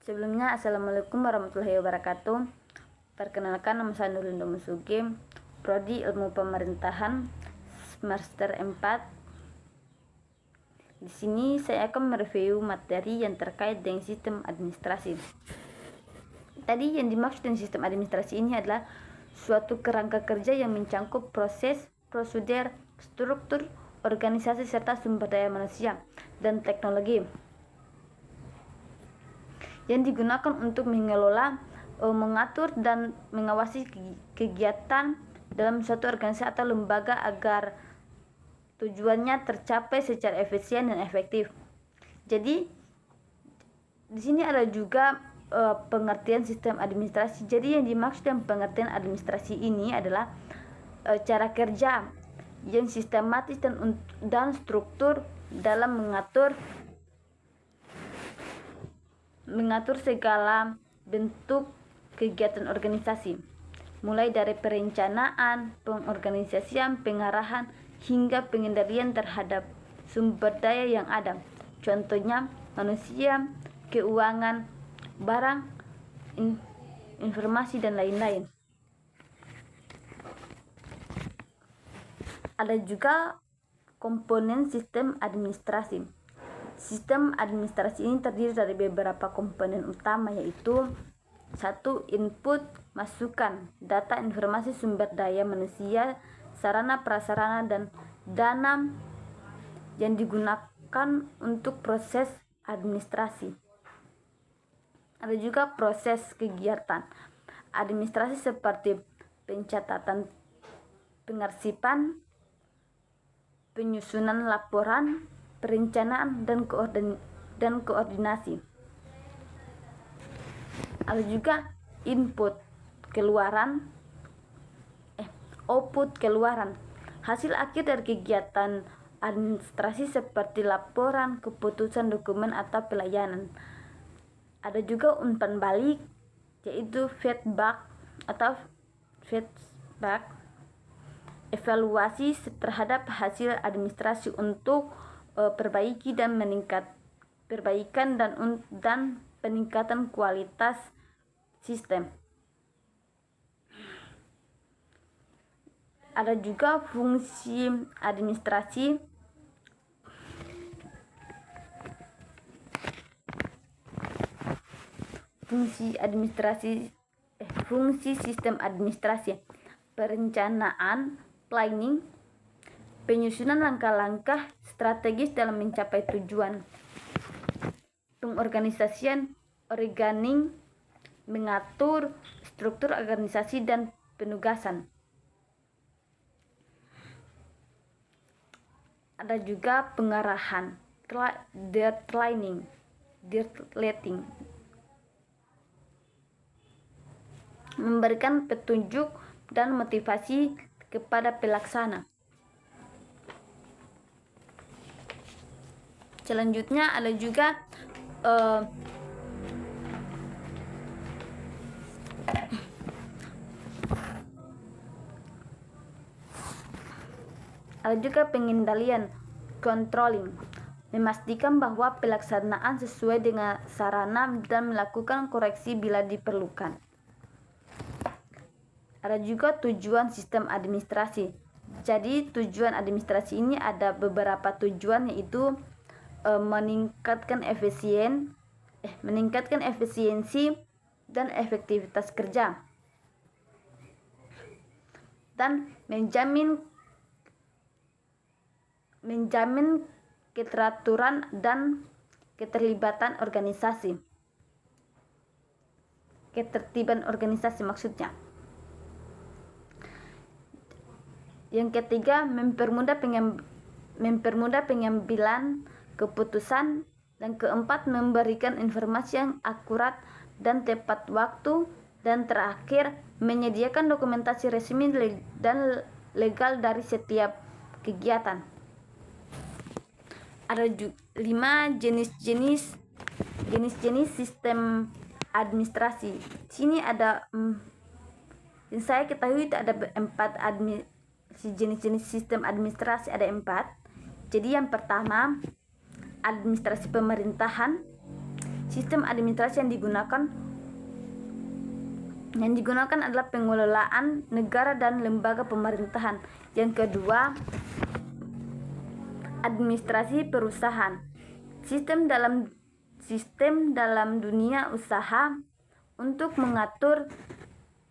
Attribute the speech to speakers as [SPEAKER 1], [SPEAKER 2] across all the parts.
[SPEAKER 1] Sebelumnya, Assalamualaikum warahmatullahi wabarakatuh. Perkenalkan, nama saya Nurlindo Musugi, Prodi Ilmu Pemerintahan, semester 4. Di sini saya akan mereview materi yang terkait dengan sistem administrasi. Tadi yang dimaksud dengan sistem administrasi ini adalah suatu kerangka kerja yang mencangkup proses, prosedur, struktur, organisasi, serta sumber daya manusia dan teknologi yang digunakan untuk mengelola, mengatur, dan mengawasi kegiatan dalam suatu organisasi atau lembaga agar tujuannya tercapai secara efisien dan efektif. Jadi di sini ada juga pengertian sistem administrasi. Jadi yang dimaksud dengan pengertian administrasi ini adalah cara kerja yang sistematis dan struktur dalam mengatur segala bentuk kegiatan organisasi, mulai dari perencanaan, pengorganisasian, pengarahan, hingga pengendalian terhadap sumber daya yang ada. Contohnya manusia, keuangan, barang, informasi, dan lain-lain. Ada juga komponen sistem administrasi. Sistem administrasi ini terdiri dari beberapa komponen utama, yaitu 1. Input, masukan, data, informasi, sumber daya manusia, sarana prasarana, dan dana yang digunakan untuk proses administrasi. Ada juga proses kegiatan administrasi seperti pencatatan, pengarsipan, penyusunan laporan, perencanaan, dan koordinasi. Ada juga output keluaran, hasil akhir dari kegiatan administrasi seperti laporan, keputusan, dokumen, atau pelayanan. Ada juga umpan balik, yaitu feedback, evaluasi terhadap hasil administrasi untuk perbaikan dan peningkatan kualitas sistem. Ada juga fungsi administrasi. Fungsi sistem administrasi: perencanaan, planning, penyusunan langkah-langkah strategis dalam mencapai tujuan, pengorganisasian, organing, mengatur struktur organisasi dan penugasan. Ada juga pengarahan, deleting, memberikan petunjuk dan motivasi kepada pelaksana. Selanjutnya ada juga pengendalian, controlling, memastikan bahwa pelaksanaan sesuai dengan sarana dan melakukan koreksi bila diperlukan. Ada juga tujuan sistem administrasi. Jadi tujuan administrasi ini ada beberapa tujuan, yaitu meningkatkan efisiensi dan efektivitas kerja, dan menjamin keteraturan ketertiban organisasi maksudnya. Yang ketiga, mempermudah pengambilan keputusan. Dan keempat, memberikan informasi yang akurat dan tepat waktu. Dan terakhir, menyediakan dokumentasi resmi dan legal dari setiap kegiatan. Ada 5 jenis sistem administrasi. Sini ada yang saya ketahui itu ada 4 jenis sistem administrasi, ada 4. Jadi yang pertama, administrasi pemerintahan, sistem administrasi yang digunakan adalah pengelolaan negara dan lembaga pemerintahan. Yang kedua, administrasi perusahaan. Sistem dalam dunia usaha untuk mengatur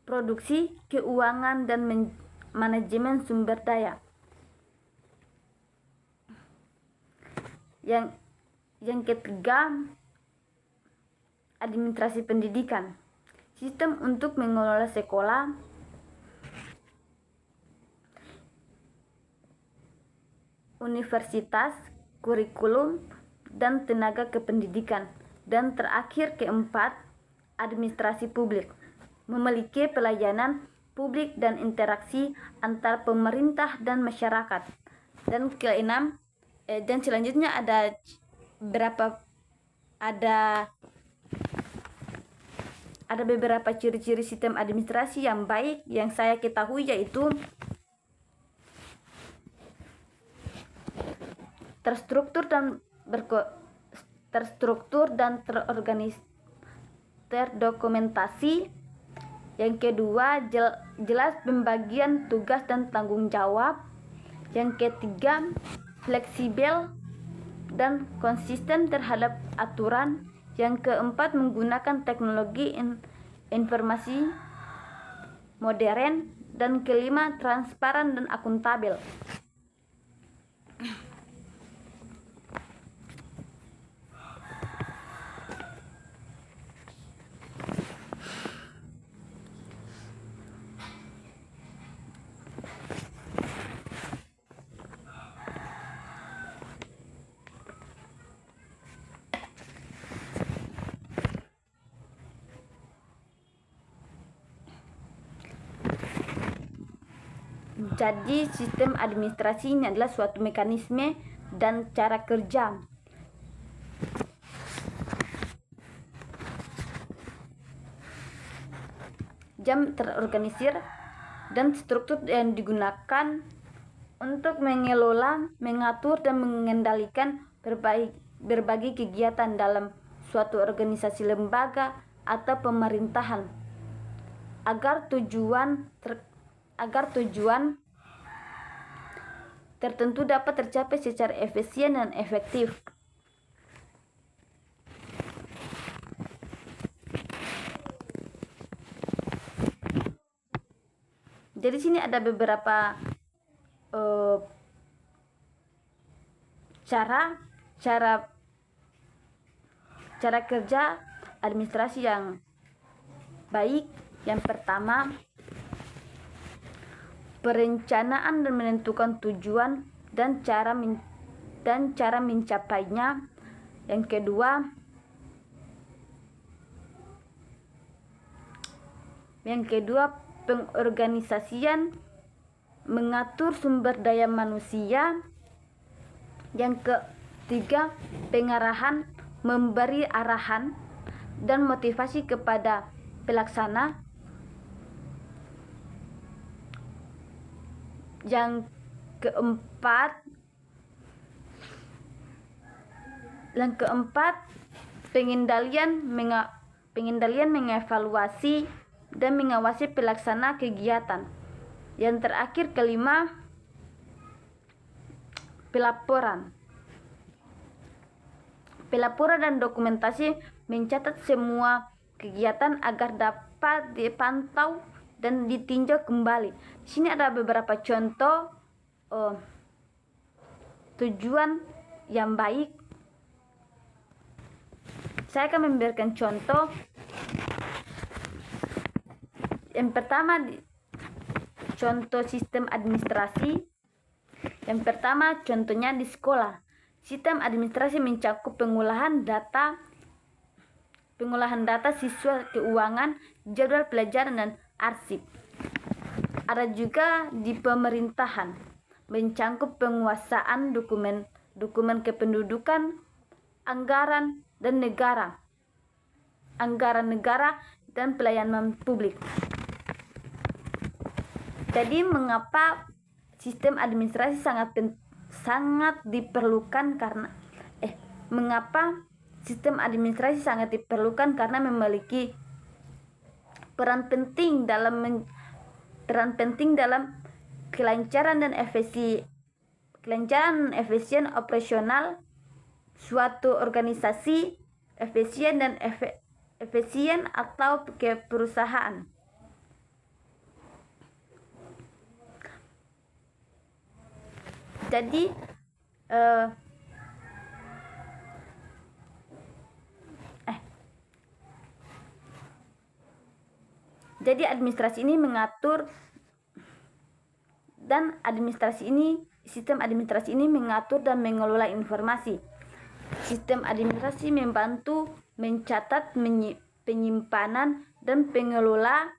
[SPEAKER 1] produksi, keuangan, dan manajemen sumber daya. Yang ketiga, administrasi pendidikan. Sistem untuk mengelola sekolah, universitas, kurikulum, dan tenaga kependidikan. Dan terakhir, keempat, administrasi publik. Memiliki pelayanan publik dan interaksi antar pemerintah dan masyarakat. Dan keenam, dan selanjutnya ada beberapa ciri-ciri sistem administrasi yang baik yang saya ketahui, yaitu terstruktur dan terdokumentasi. Yang kedua, jelas pembagian tugas dan tanggung jawab. Yang ketiga, fleksibel dan konsisten terhadap aturan. Yang keempat, menggunakan teknologi informasi modern. Dan kelima, transparan dan akuntabel. Jadi sistem administrasi ini adalah suatu mekanisme dan cara kerja yang terorganisir dan struktur yang digunakan untuk mengelola, mengatur, dan mengendalikan berbagai kegiatan dalam suatu organisasi, lembaga, atau pemerintahan agar tujuan tertentu dapat tercapai secara efisien dan efektif. Jadi sini ada beberapa cara kerja administrasi yang baik. Yang pertama, perencanaan dan menentukan tujuan dan cara mencapainya. Yang kedua, pengorganisasian, mengatur sumber daya manusia. Yang ketiga, pengarahan, memberi arahan dan motivasi kepada pelaksana. Yang keempat, pengendalian, mengevaluasi dan mengawasi pelaksana kegiatan. Yang terakhir, kelima, pelaporan dan dokumentasi, mencatat semua kegiatan agar dapat dipantau dan ditinjau kembali. Di sini ada beberapa contoh tujuan yang baik. Saya akan memberikan contoh. Yang pertama, contoh sistem administrasi. Yang pertama, contohnya di sekolah. Sistem administrasi mencakup pengolahan data siswa, keuangan, jadwal pelajaran, dan arsip. Ada juga di pemerintahan, mencakup penguasaan dokumen kependudukan, anggaran negara, dan pelayanan publik. Jadi mengapa sistem administrasi sangat diperlukan, mengapa sistem administrasi sangat diperlukan karena memiliki peran penting dalam kelancaran dan efisien operasional suatu organisasi, efisien atau perusahaan. Jadi administrasi ini mengatur dan sistem administrasi ini mengatur dan mengelola informasi. Sistem administrasi membantu mencatat, penyimpanan dan pengelola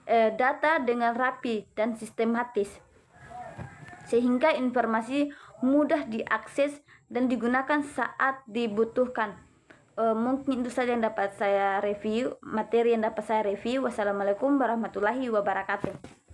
[SPEAKER 1] data dengan rapi dan sistematis, sehingga informasi mudah diakses dan digunakan saat dibutuhkan. Mungkin itu saja yang dapat saya review, materi yang dapat saya review. Wassalamualaikum warahmatullahi wabarakatuh.